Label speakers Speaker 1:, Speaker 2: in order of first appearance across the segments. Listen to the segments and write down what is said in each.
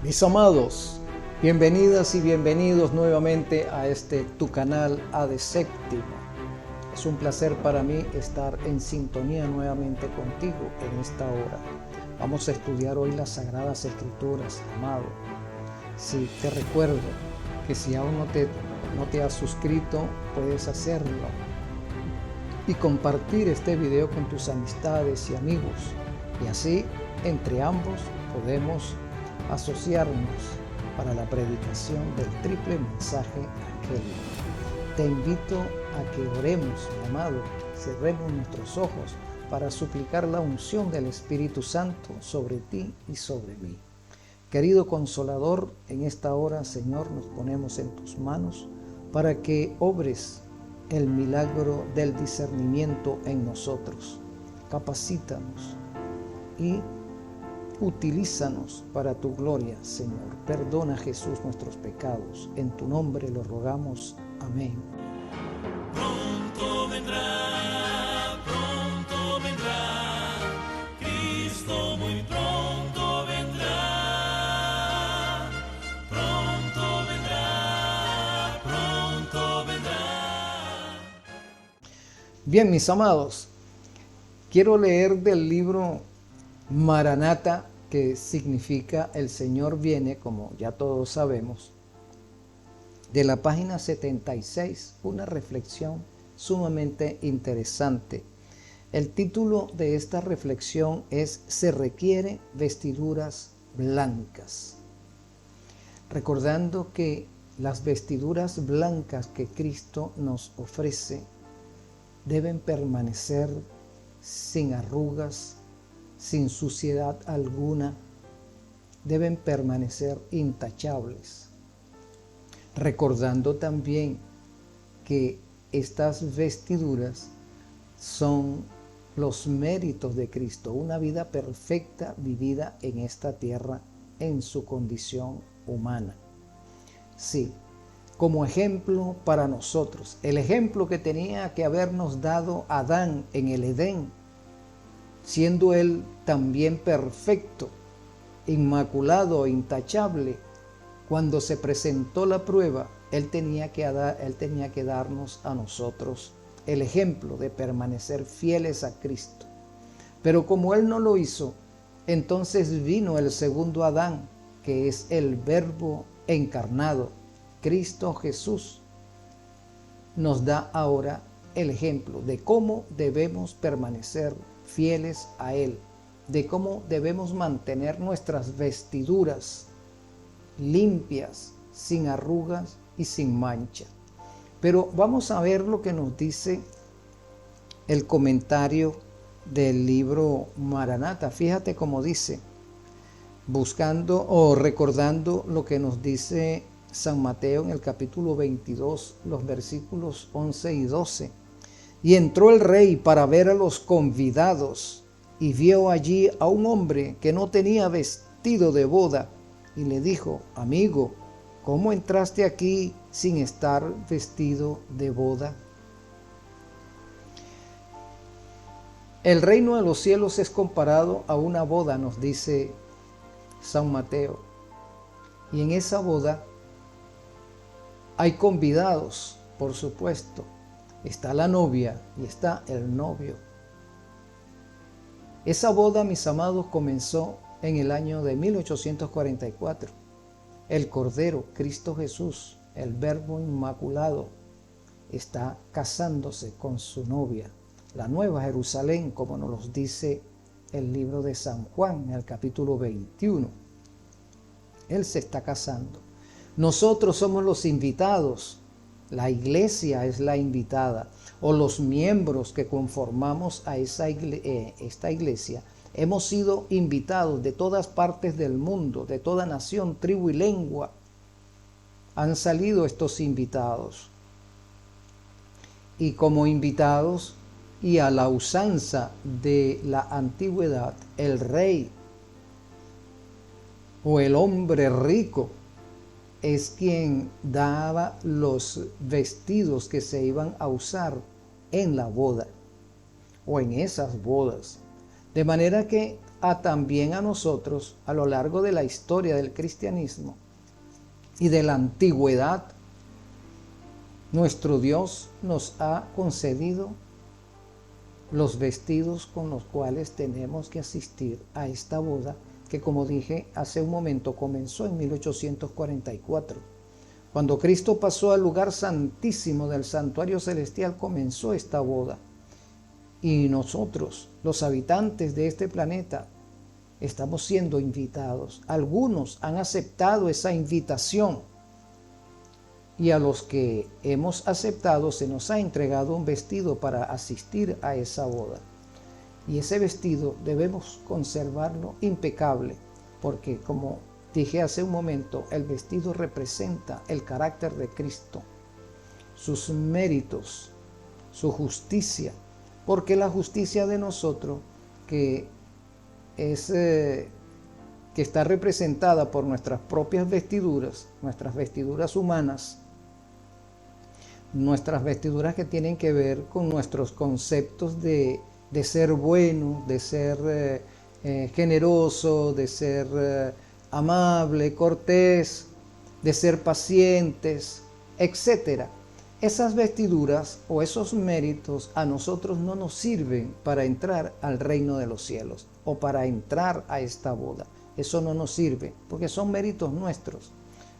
Speaker 1: Mis amados, bienvenidas y bienvenidos nuevamente a tu canal AD Séptimo. Es un placer para mí estar en sintonía nuevamente contigo en esta hora. Vamos a estudiar hoy las Sagradas Escrituras, amado. Sí, te recuerdo que si aún no te has suscrito, puedes hacerlo y compartir este video con tus amistades y amigos. Y así, entre ambos, podemos asociarnos para la predicación del triple mensaje angélico. Te invito a que oremos, mi amado, cerremos nuestros ojos para suplicar la unción del Espíritu Santo sobre ti y sobre mí. Querido Consolador, en esta hora, Señor, nos ponemos en tus manos para que obres el milagro del discernimiento en nosotros. Capacítanos y utilízanos para tu gloria, Señor. Perdona, Jesús, nuestros pecados. En tu nombre lo rogamos. Amén.
Speaker 2: Pronto vendrá, Cristo muy pronto vendrá, pronto vendrá, pronto vendrá.
Speaker 1: Bien, mis amados, quiero leer del libro Maranata, que significa el Señor viene, como ya todos sabemos, de la página 76, una reflexión sumamente interesante. El título de esta reflexión es Se requiere vestiduras blancas. Recordando que las vestiduras blancas que Cristo nos ofrece deben permanecer sin arrugas, sin suciedad alguna, deben permanecer intachables. Recordando también que estas vestiduras son los méritos de Cristo, una vida perfecta vivida en esta tierra en su condición humana. Sí, como ejemplo para nosotros, el ejemplo que tenía que habernos dado Adán en el Edén, siendo él también perfecto, inmaculado, intachable. Cuando se presentó la prueba, él tenía que darnos a nosotros el ejemplo de permanecer fieles a Cristo. Pero como él no lo hizo, entonces vino el segundo Adán, que es el Verbo encarnado, Cristo Jesús. Nos da ahora el ejemplo de cómo debemos permanecer fieles a Él, de cómo debemos mantener nuestras vestiduras limpias, sin arrugas y sin mancha. Pero vamos a ver lo que nos dice el comentario del libro Maranata. Fíjate cómo dice, buscando o recordando lo que nos dice San Mateo en el capítulo 22, los versículos 11 y 12. Y entró el rey para ver a los convidados, y vio allí a un hombre que no tenía vestido de boda, y le dijo: amigo, ¿cómo entraste aquí sin estar vestido de boda? El reino de los cielos es comparado a una boda, nos dice San Mateo. Y en esa boda hay convidados, por supuesto. Está la novia y está el novio. Esa boda, mis amados, comenzó en el año de 1844. El Cordero, Cristo Jesús, el Verbo inmaculado, está casándose con su novia, la Nueva Jerusalén, como nos dice el libro de San Juan, en el capítulo 21. Él se está casando. Nosotros somos los invitados. La iglesia es la invitada, o los miembros que conformamos a esta iglesia. Hemos sido invitados de todas partes del mundo, de toda nación, tribu y lengua. Han salido estos invitados. Y como invitados, y a la usanza de la antigüedad, el rey o el hombre rico es quien daba los vestidos que se iban a usar en la boda o en esas bodas. De manera que también a nosotros a lo largo de la historia del cristianismo y de la antigüedad. Nuestro Dios nos ha concedido los vestidos con los cuales tenemos que asistir a esta boda que, como dije hace un momento, comenzó en 1844. Cuando Cristo pasó al lugar santísimo del santuario celestial, comenzó esta boda. Y nosotros, los habitantes de este planeta, estamos siendo invitados. Algunos han aceptado esa invitación. Y a los que hemos aceptado se nos ha entregado un vestido para asistir a esa boda. Y ese vestido debemos conservarlo impecable, porque como dije hace un momento, el vestido representa el carácter de Cristo, sus méritos, su justicia, porque la justicia de nosotros, que está representada por nuestras propias vestiduras, nuestras vestiduras humanas, nuestras vestiduras que tienen que ver con nuestros conceptos de ser bueno, de ser generoso, de ser amable, cortés, de ser pacientes, etc. Esas vestiduras o esos méritos a nosotros no nos sirven para entrar al reino de los cielos o para entrar a esta boda. Eso no nos sirve porque son méritos nuestros.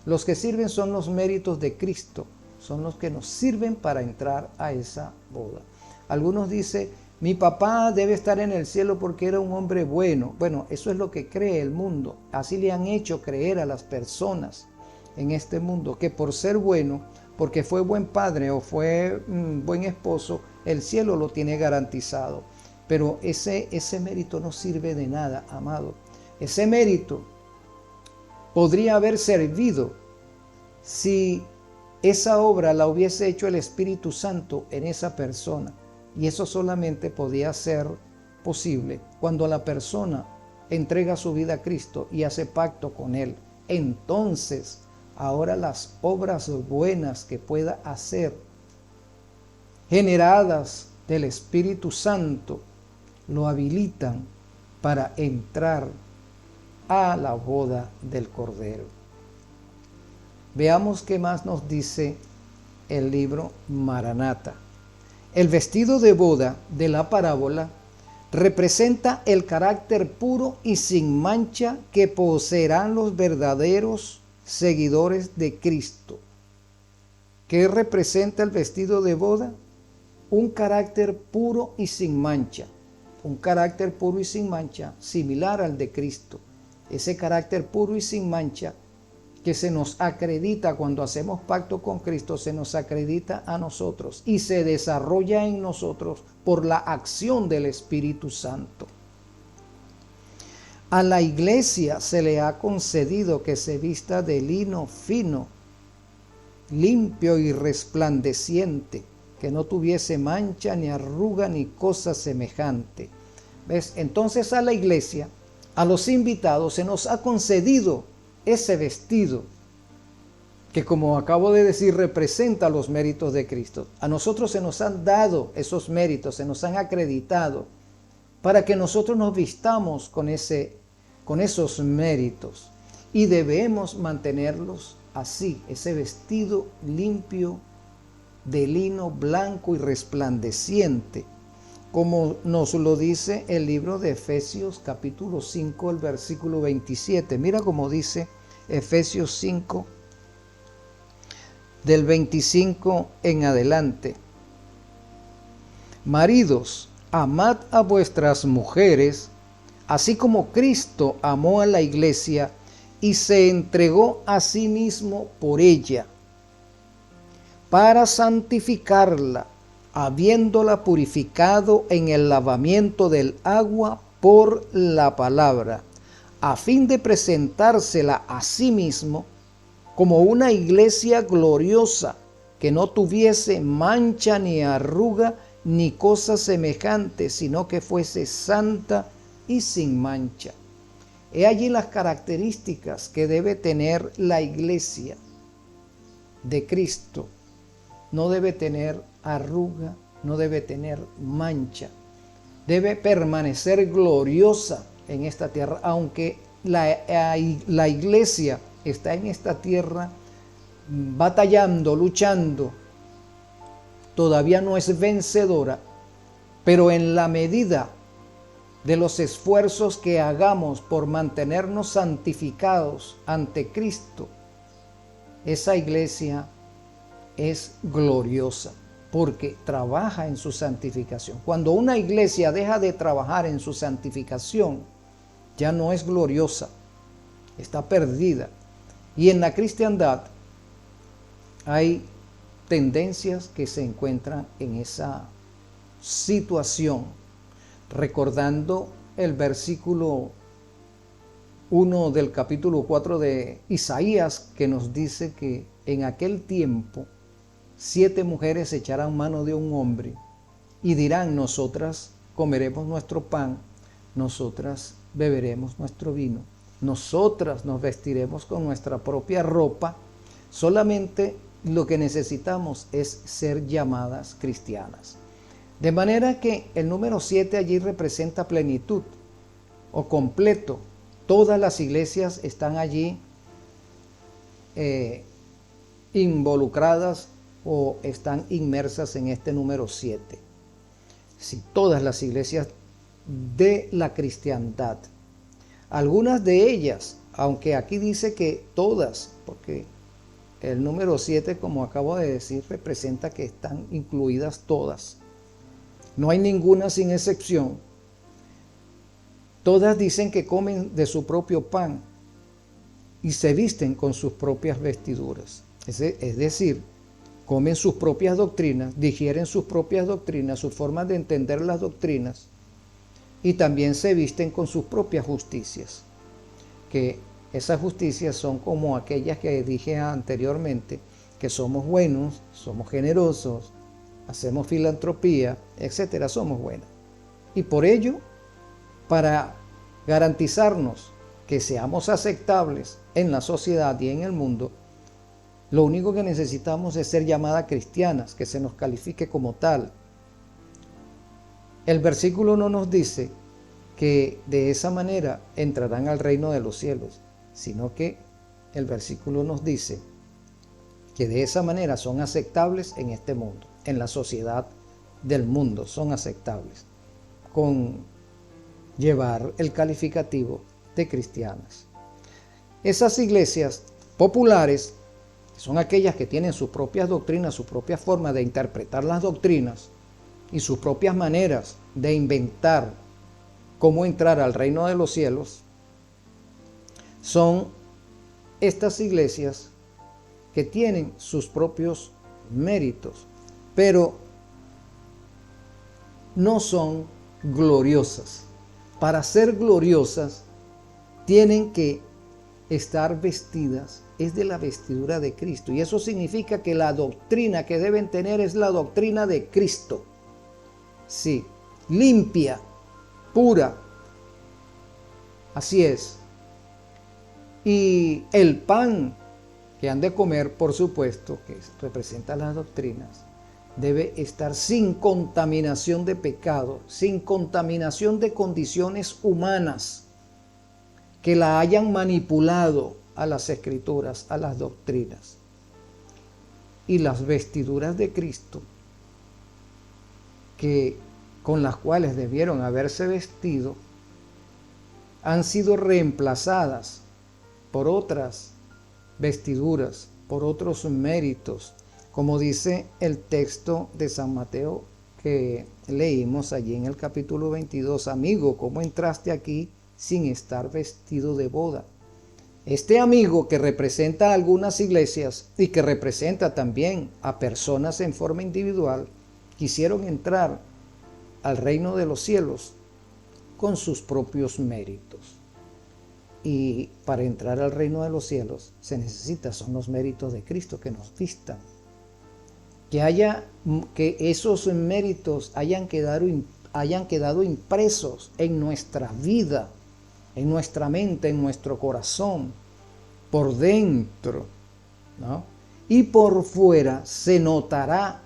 Speaker 1: Los que sirven son los méritos de Cristo, son los que nos sirven para entrar a esa boda. Algunos dicen, mi papá debe estar en el cielo porque era un hombre bueno. Bueno, eso es lo que cree el mundo. Así le han hecho creer a las personas en este mundo, que por ser bueno, porque fue buen padre o fue buen esposo, el cielo lo tiene garantizado. Pero ese mérito no sirve de nada, amado. Ese mérito podría haber servido si esa obra la hubiese hecho el Espíritu Santo en esa persona. Y eso solamente podía ser posible cuando la persona entrega su vida a Cristo y hace pacto con Él. Entonces, ahora las obras buenas que pueda hacer, generadas del Espíritu Santo, lo habilitan para entrar a la boda del Cordero. Veamos qué más nos dice el libro Maranata. El vestido de boda de la parábola representa el carácter puro y sin mancha que poseerán los verdaderos seguidores de Cristo. ¿Qué representa el vestido de boda? Un carácter puro y sin mancha. Un carácter puro y sin mancha similar al de Cristo. Ese carácter puro y sin mancha que se nos acredita cuando hacemos pacto con Cristo, se nos acredita a nosotros y se desarrolla en nosotros por la acción del Espíritu Santo. A la iglesia se le ha concedido que se vista de lino fino, limpio y resplandeciente, que no tuviese mancha ni arruga ni cosa semejante. ¿Ves? Entonces a la iglesia, a los invitados, se nos ha concedido ese vestido que, como acabo de decir, representa los méritos de Cristo. A nosotros se nos han dado esos méritos, se nos han acreditado para que nosotros nos vistamos con esos méritos, y debemos mantenerlos así, ese vestido limpio de lino blanco y resplandeciente, como nos lo dice el libro de Efesios capítulo 5, el versículo 27. Mira cómo dice Efesios 5, del 25 en adelante. Maridos, amad a vuestras mujeres, así como Cristo amó a la iglesia y se entregó a sí mismo por ella, para santificarla, habiéndola purificado en el lavamiento del agua por la palabra, a fin de presentársela a sí mismo como una iglesia gloriosa, que no tuviese mancha ni arruga ni cosa semejante, sino que fuese santa y sin mancha. He allí las características que debe tener la iglesia de Cristo. No debe tener arruga, no debe tener mancha. Debe permanecer gloriosa, en esta tierra, aunque la iglesia está en esta tierra batallando, luchando, todavía no es vencedora, pero en la medida de los esfuerzos que hagamos por mantenernos santificados ante Cristo, esa iglesia es gloriosa porque trabaja en su santificación. Cuando una iglesia deja de trabajar en su santificación, ya no es gloriosa, está perdida. Y en la cristiandad hay tendencias que se encuentran en esa situación, recordando el versículo 1 del capítulo 4 de Isaías, que nos dice que en aquel tiempo 7 mujeres echarán mano de un hombre y dirán: nosotras comeremos nuestro pan, nosotras beberemos nuestro vino, nosotras nos vestiremos con nuestra propia ropa. Solamente lo que necesitamos es ser llamadas cristianas. De manera que el número 7 allí representa plenitud o completo. Todas las iglesias están allí involucradas o están inmersas en este número 7. Sí, todas las iglesias de la cristiandad. Algunas de ellas, aunque aquí dice que todas, porque el número 7, como acabo de decir, representa que están incluidas todas. No hay ninguna sin excepción. Todas dicen que comen de su propio pan y se visten con sus propias vestiduras. Es decir, comen sus propias doctrinas, digieren sus propias doctrinas, sus formas de entender las doctrinas, y también se visten con sus propias justicias, que esas justicias son como aquellas que dije anteriormente, que somos buenos, somos generosos, hacemos filantropía, etcétera, somos buenos. Y por ello, para garantizarnos que seamos aceptables en la sociedad y en el mundo, lo único que necesitamos es ser llamadas cristianas, que se nos califique como tal. El versículo no nos dice que de esa manera entrarán al reino de los cielos, sino que el versículo nos dice que de esa manera son aceptables en este mundo, en la sociedad del mundo, son aceptables con llevar el calificativo de cristianas. Esas iglesias populares son aquellas que tienen sus propias doctrinas, su propia forma de interpretar las doctrinas y sus propias maneras de inventar cómo entrar al reino de los cielos. Son estas iglesias que tienen sus propios méritos, pero no son gloriosas. Para ser gloriosas tienen que estar vestidas es de la vestidura de Cristo, y eso significa que la doctrina que deben tener es la doctrina de Cristo. Sí, limpia, pura. Así es. Y el pan que han de comer, por supuesto, que representa las doctrinas, debe estar sin contaminación de pecado, sin contaminación de condiciones humanas que la hayan manipulado a las escrituras, a las doctrinas. Y las vestiduras de Cristo, que con las cuales debieron haberse vestido, han sido reemplazadas por otras vestiduras, por otros méritos, como dice el texto de San Mateo que leímos allí en el capítulo 22. Amigo, ¿cómo entraste aquí sin estar vestido de boda? Este amigo, que representa a algunas iglesias y que representa también a personas en forma individual, quisieron entrar al reino de los cielos con sus propios méritos. Y para entrar al reino de los cielos se necesita, son los méritos de Cristo que nos vistan. Que esos méritos hayan quedado impresos en nuestra vida, en nuestra mente, en nuestro corazón, por dentro, ¿no? Y por fuera se notará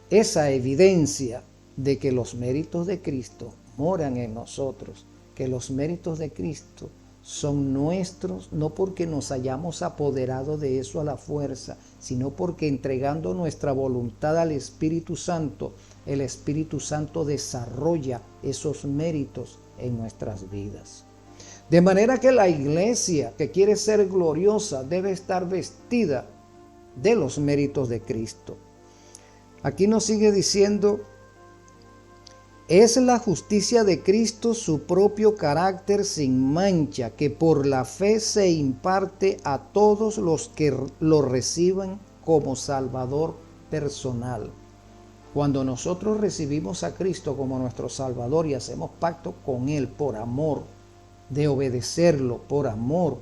Speaker 1: esa evidencia de que los méritos de Cristo moran en nosotros que los méritos de Cristo son nuestros, no porque nos hayamos apoderado de eso a la fuerza, sino porque entregando nuestra voluntad al Espíritu Santo, el Espíritu Santo desarrolla esos méritos en nuestras vidas. De manera que la iglesia que quiere ser gloriosa debe estar vestida de los méritos de Cristo. Aquí nos sigue diciendo: es la justicia de Cristo su propio carácter sin mancha, que por la fe se imparte a todos los que lo reciban como Salvador personal. Cuando nosotros recibimos a Cristo como nuestro Salvador y hacemos pacto con Él por amor, de obedecerlo por amor,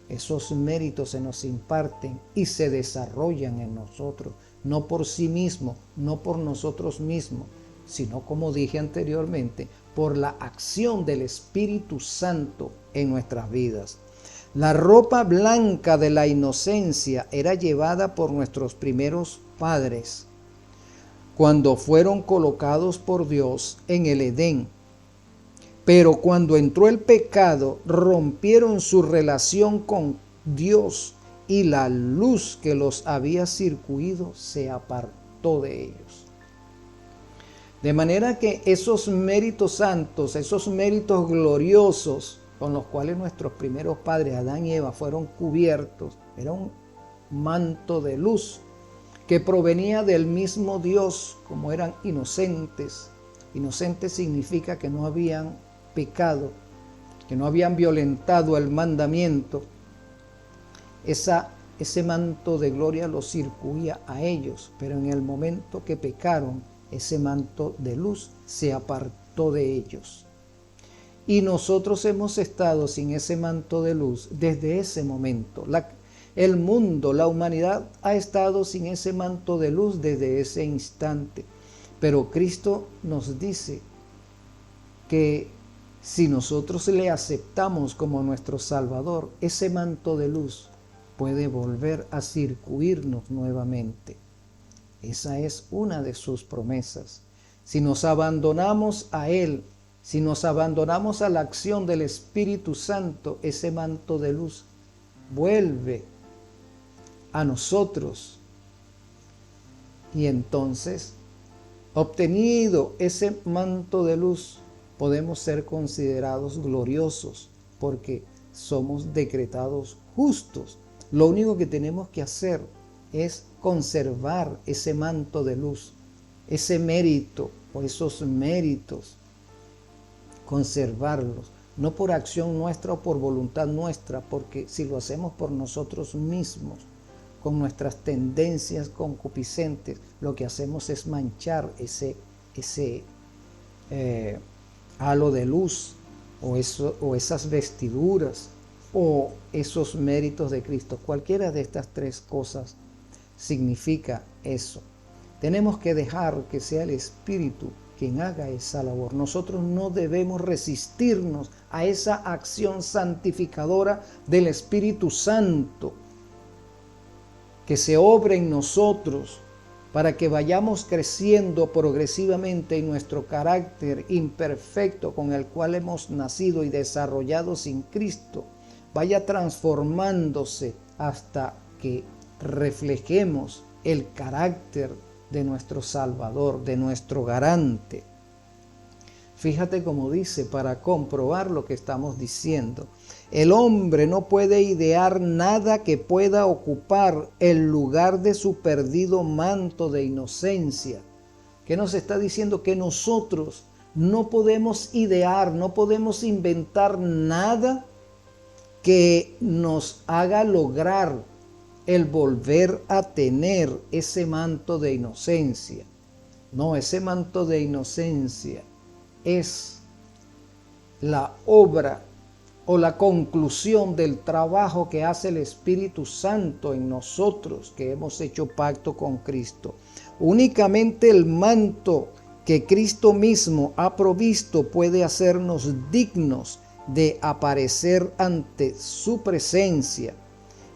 Speaker 1: esos méritos se nos imparten y se desarrollan en nosotros, no por sí mismo, no por nosotros mismos, sino, como dije anteriormente, por la acción del Espíritu Santo en nuestras vidas. La ropa blanca de la inocencia era llevada por nuestros primeros padres cuando fueron colocados por Dios en el Edén. Pero cuando entró el pecado, rompieron su relación con Dios y la luz que los había circuido se apartó de ellos. De manera que esos méritos santos, esos méritos gloriosos con los cuales nuestros primeros padres, Adán y Eva, fueron cubiertos, era un manto de luz que provenía del mismo Dios, como eran inocentes. Inocentes significa que no habían pecado, que no habían violentado el mandamiento. Ese manto de gloria los circuía a ellos, pero en el momento que pecaron, ese manto de luz se apartó de ellos. Y nosotros hemos estado sin ese manto de luz desde ese momento. El mundo, la humanidad ha estado sin ese manto de luz desde ese instante. Pero Cristo nos dice que si nosotros le aceptamos como nuestro Salvador, ese manto de luz puede volver a circuirnos nuevamente. Esa es una de sus promesas. Si nos abandonamos a Él, si nos abandonamos a la acción del Espíritu Santo, ese manto de luz vuelve a nosotros. Y entonces, obtenido ese manto de luz, podemos ser considerados gloriosos porque somos decretados justos. Lo único que tenemos que hacer es conservar ese manto de luz, ese mérito o esos méritos, conservarlos, no por acción nuestra o por voluntad nuestra, porque si lo hacemos por nosotros mismos, con nuestras tendencias concupiscentes, lo que hacemos es manchar ese halo de luz o esas vestiduras o esos méritos de Cristo. Cualquiera de estas tres cosas significa eso. Tenemos que dejar que sea el Espíritu quien haga esa labor. Nosotros no debemos resistirnos a esa acción santificadora del Espíritu Santo que se obra en nosotros para que vayamos creciendo progresivamente en nuestro carácter imperfecto con el cual hemos nacido y desarrollado sin Cristo, vaya transformándose hasta que reflejemos el carácter de nuestro Salvador, de nuestro garante. Fíjate cómo dice, para comprobar lo que estamos diciendo. El hombre no puede idear nada que pueda ocupar el lugar de su perdido manto de inocencia. ¿Qué nos está diciendo? Que nosotros no podemos idear, no podemos inventar nada que nos haga lograr el volver a tener ese manto de inocencia. No, ese manto de inocencia es la obra o la conclusión del trabajo que hace el Espíritu Santo en nosotros, que hemos hecho pacto con Cristo. Únicamente el manto que Cristo mismo ha provisto puede hacernos dignos de aparecer ante su presencia.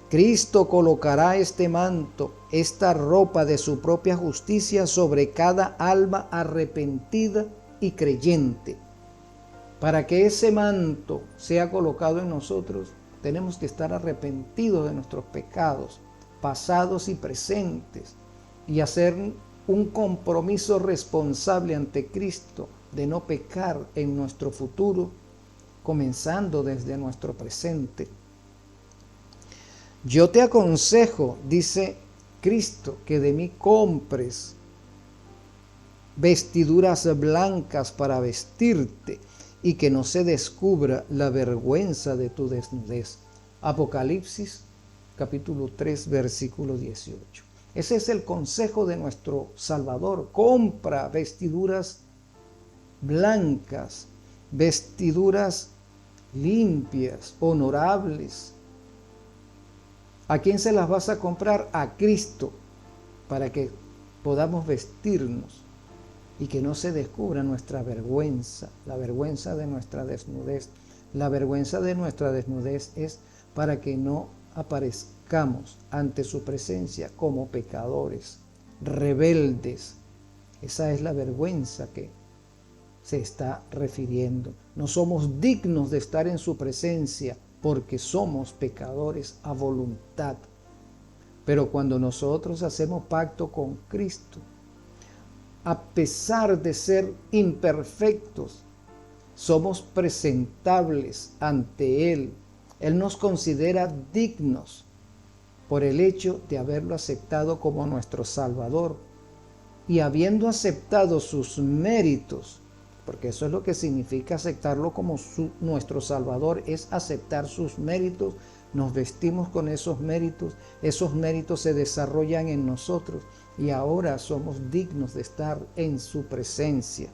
Speaker 1: Cristo colocará este manto, esta ropa de su propia justicia sobre cada alma arrepentida y creyente. Para que ese manto sea colocado en nosotros, tenemos que estar arrepentidos de nuestros pecados, pasados y presentes, y hacer un compromiso responsable ante Cristo de no pecar en nuestro futuro, comenzando desde nuestro presente. Yo te aconsejo, dice Cristo, que de mí compres vestiduras blancas para vestirte y que no se descubra la vergüenza de tu desnudez. Apocalipsis capítulo 3 versículo 18. Ese es el consejo de nuestro Salvador. Compra vestiduras blancas, vestiduras limpias, honorables. ¿A quién se las vas a comprar? A Cristo, para que podamos vestirnos y que no se descubra nuestra vergüenza, la vergüenza de nuestra desnudez. La vergüenza de nuestra desnudez es para que no aparezcamos ante su presencia como pecadores, rebeldes. Esa es la vergüenza que se está refiriendo. No somos dignos de estar en su presencia porque somos pecadores a voluntad. Pero cuando nosotros hacemos pacto con Cristo, a pesar de ser imperfectos, somos presentables ante Él. Él nos considera dignos por el hecho de haberlo aceptado como nuestro Salvador. Y habiendo aceptado sus méritos, porque eso es lo que significa aceptarlo como nuestro Salvador, es aceptar sus méritos, nos vestimos con esos méritos se desarrollan en nosotros y ahora somos dignos de estar en su presencia.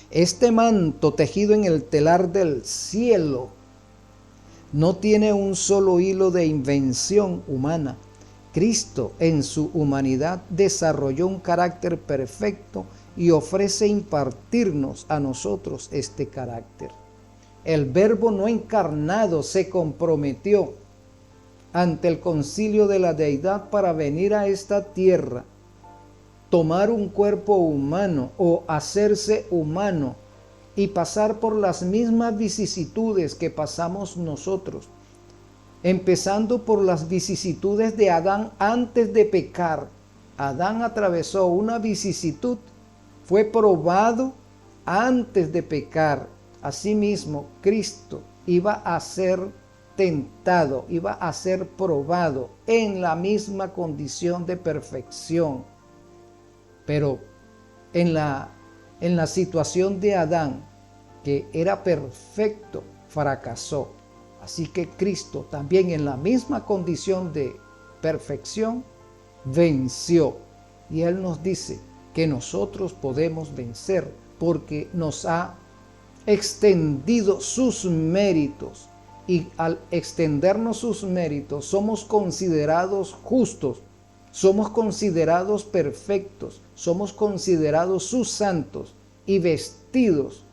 Speaker 1: Este manto tejido en el telar del cielo no tiene un solo hilo de invención humana. Cristo en su humanidad desarrolló un carácter perfecto y ofrece impartirnos a nosotros este carácter. El Verbo no encarnado se comprometió ante el concilio de la deidad para venir a esta tierra, tomar un cuerpo humano o hacerse humano y pasar por las mismas vicisitudes que pasamos nosotros, empezando por las vicisitudes de Adán antes de pecar. Adán atravesó una vicisitud, fue probado antes de pecar. Asimismo, Cristo iba a ser tentado, iba a ser probado en la misma condición de perfección. Pero en la situación de Adán, que era perfecto, fracasó. Así que Cristo también en la misma condición de perfección venció. Y Él nos dice que nosotros podemos vencer porque nos ha extendido sus méritos. Y al extendernos sus méritos somos considerados justos, somos considerados perfectos, somos considerados sus santos y vestidos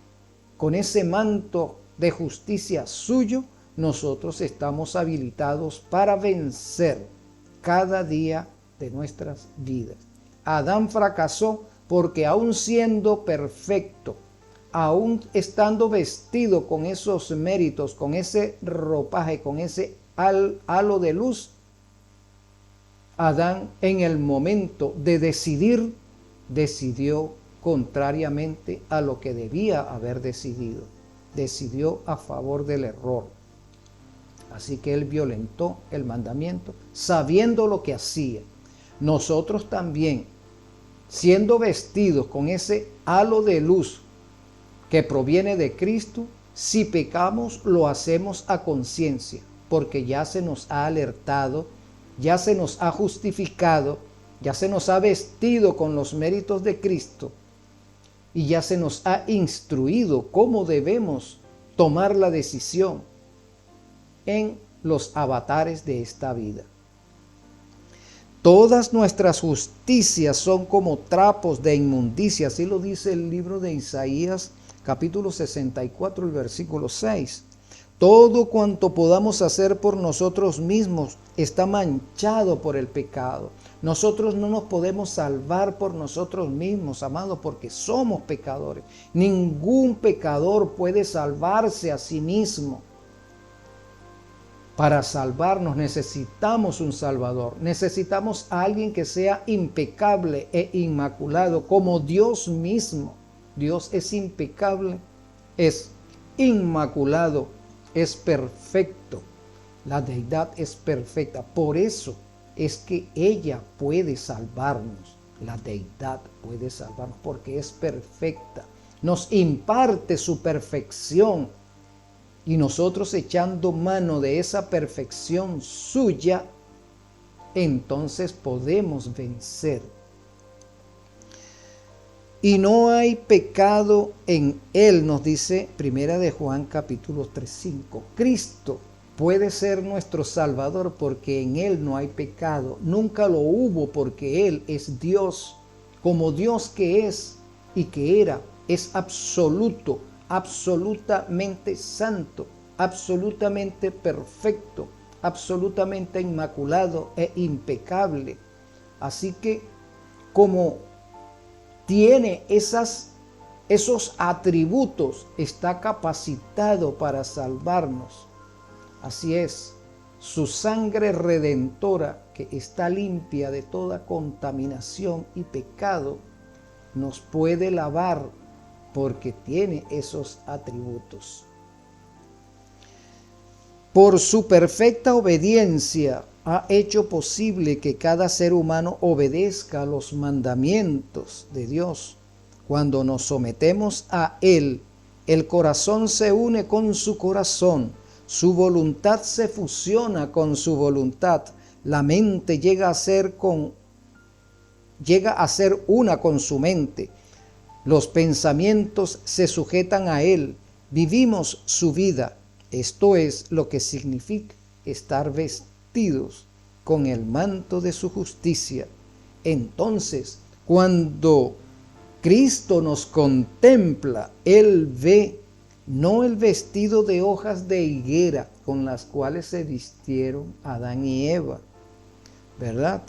Speaker 1: con ese manto de justicia suyo. Nosotros estamos habilitados para vencer cada día de nuestras vidas. Adán fracasó porque aún siendo perfecto, aún estando vestido con esos méritos, con ese ropaje, con ese halo de luz, Adán en el momento de decidir, decidió contrariamente a lo que debía haber decidido. Decidió a favor del error. Así que él violentó el mandamiento sabiendo lo que hacía. Nosotros también, siendo vestidos con ese halo de luz que proviene de Cristo, si pecamos lo hacemos a conciencia, porque ya se nos ha alertado, ya se nos ha justificado, ya se nos ha vestido con los méritos de Cristo y ya se nos ha instruido cómo debemos tomar la decisión en los avatares de esta vida. Todas nuestras justicias son como trapos de inmundicia, así lo dice el libro de Isaías, capítulo 64, el versículo 6. Todo cuanto podamos hacer por nosotros mismos está manchado por el pecado. Nosotros no nos podemos salvar por nosotros mismos, amados, porque somos pecadores. Ningún pecador puede salvarse a sí mismo. Para salvarnos necesitamos un Salvador. Necesitamos a alguien que sea impecable e inmaculado, como Dios mismo. Dios es impecable, es inmaculado, es perfecto. La deidad es perfecta. Por eso es que ella puede salvarnos. La deidad puede salvarnos porque es perfecta. Nos imparte su perfección. Y nosotros, echando mano de esa perfección suya, entonces podemos vencer. Y no hay pecado en él, nos dice 1 de Juan capítulo 3:5. Cristo puede ser nuestro Salvador porque en él no hay pecado. Nunca lo hubo porque él es Dios, como Dios que es y que era. Es absoluto, absolutamente santo, absolutamente perfecto, absolutamente inmaculado e impecable. Así que como tiene esos atributos, está capacitado para salvarnos. Así es, su sangre redentora, que está limpia de toda contaminación y pecado, nos puede lavar porque tiene esos atributos. Por su perfecta obediencia ha hecho posible que cada ser humano obedezca los mandamientos de Dios. Cuando nos sometemos a Él, el corazón se une con su corazón, su voluntad se fusiona con su voluntad, la mente llega a ser una con su mente. Los pensamientos se sujetan a Él, vivimos su vida. Esto es lo que significa estar vestidos con el manto de su justicia. Entonces, cuando Cristo nos contempla, Él ve no el vestido de hojas de higuera con las cuales se vistieron Adán y Eva, ¿verdad?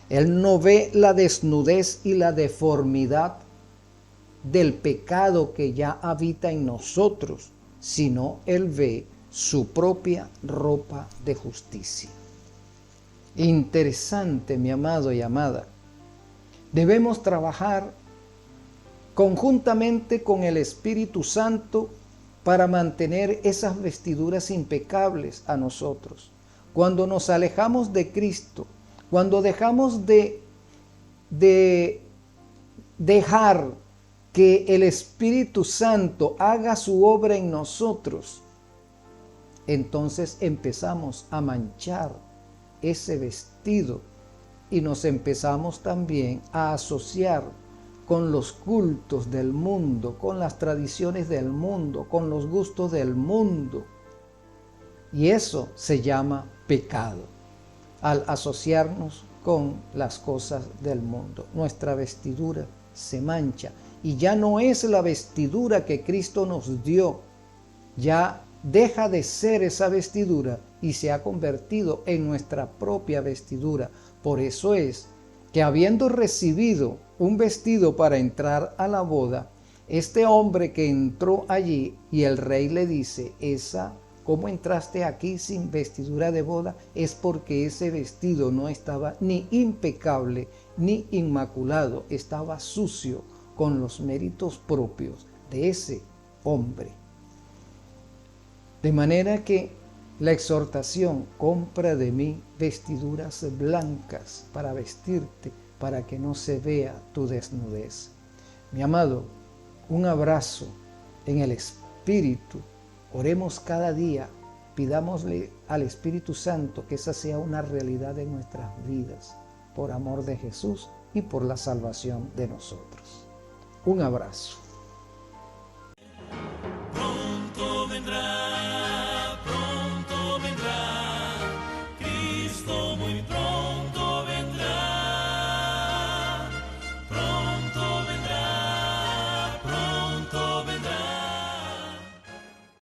Speaker 1: Él no ve la desnudez y la deformidad del pecado que ya habita en nosotros, sino Él ve su propia ropa de justicia. Interesante, mi amado y amada. Debemos trabajar conjuntamente con el Espíritu Santo para mantener esas vestiduras impecables a nosotros. Cuando nos alejamos de Cristo, cuando dejamos de dejar que el Espíritu Santo haga su obra en nosotros, entonces empezamos a manchar ese vestido y nos empezamos también a asociar con los cultos del mundo, con las tradiciones del mundo, con los gustos del mundo. Y eso se llama pecado. Al asociarnos con las cosas del mundo, nuestra vestidura se mancha y ya no es la vestidura que Cristo nos dio, ya deja de ser esa vestidura y se ha convertido en nuestra propia vestidura. Por eso es que, habiendo recibido un vestido para entrar a la boda, este hombre que entró allí y el rey le dice: ¿cómo entraste aquí sin vestidura de boda? Es porque ese vestido no estaba ni impecable ni inmaculado, estaba sucio con los méritos propios de ese hombre. De manera que la exhortación: compra de mí vestiduras blancas para vestirte, para que no se vea tu desnudez. Mi amado, un abrazo en el Espíritu. Oremos cada día, pidámosle al Espíritu Santo que esa sea una realidad en nuestras vidas, por amor de Jesús y por la salvación de nosotros. Un abrazo.